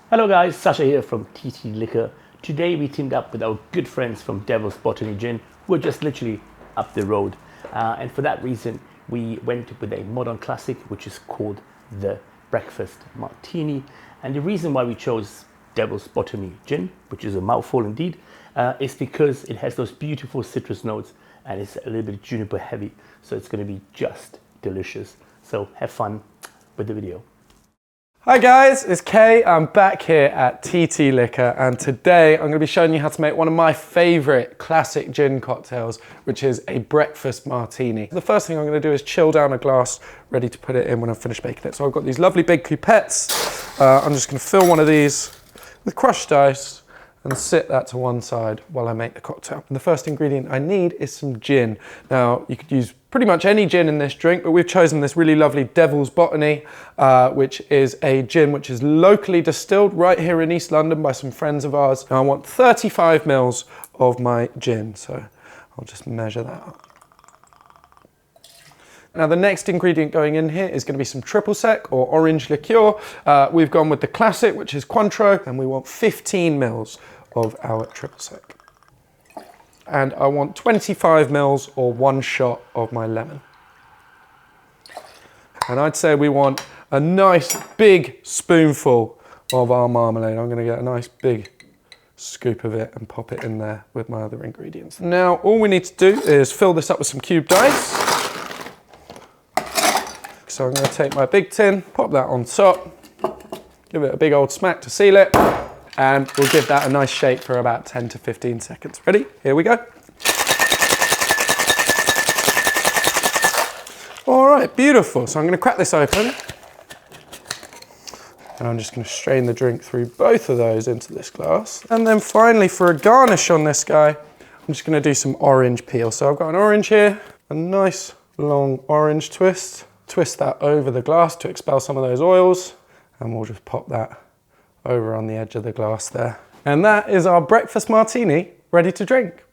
Hello guys, Sasha here from TT Liquor. Today we teamed up with our good friends from Devil's Botany Gin, who are just literally up the road. And for that reason, we went with a modern classic, which is called the Breakfast Martini. And the reason why we chose Devil's Botany Gin, which is a mouthful indeed, is because it has those beautiful citrus notes and it's a little bit juniper heavy. So it's going to be just delicious. So have fun with the video. Hi guys, it's Kay. I'm back here at TT Liquor and today I'm going to be showing you how to make one of my favourite classic gin cocktails, which is a breakfast martini. The first thing I'm going to do is chill down a glass, ready to put it in when I've finished making it. So I've got these lovely big pipettes. I'm just going to fill one of these with crushed ice and sit that to one side while I make the cocktail. And the first ingredient I need is some gin. Now, you could use pretty much any gin in this drink, but we've chosen this really lovely Devil's Botany, which is a gin which is locally distilled right here in East London by some friends of ours. Now I want 35 mils of my gin, so I'll just measure that up. Now the next ingredient going in here is going to be some triple sec or orange liqueur. We've gone with the classic, which is Cointreau, and we want 15 mils of our triple sec. And I want 25 mils or one shot of my lemon. And I'd say we want a nice big spoonful of our marmalade. I'm going to get a nice big scoop of it and pop it in there with my other ingredients. Now all we need to do is fill this up with some cubed ice. So I'm going to take my big tin, pop that on top, give it a big old smack to seal it, and we'll give that a nice shake for about 10 to 15 seconds. Ready? Here we go. All right, beautiful. So I'm going to crack this open. And I'm just going to strain the drink through both of those into this glass. And then finally, for a garnish on this guy, I'm just going to do some orange peel. So I've got an orange here, a nice long orange twist. Twist that over the glass to expel some of those oils, and we'll just pop that over on the edge of the glass there. And that is our breakfast martini ready to drink.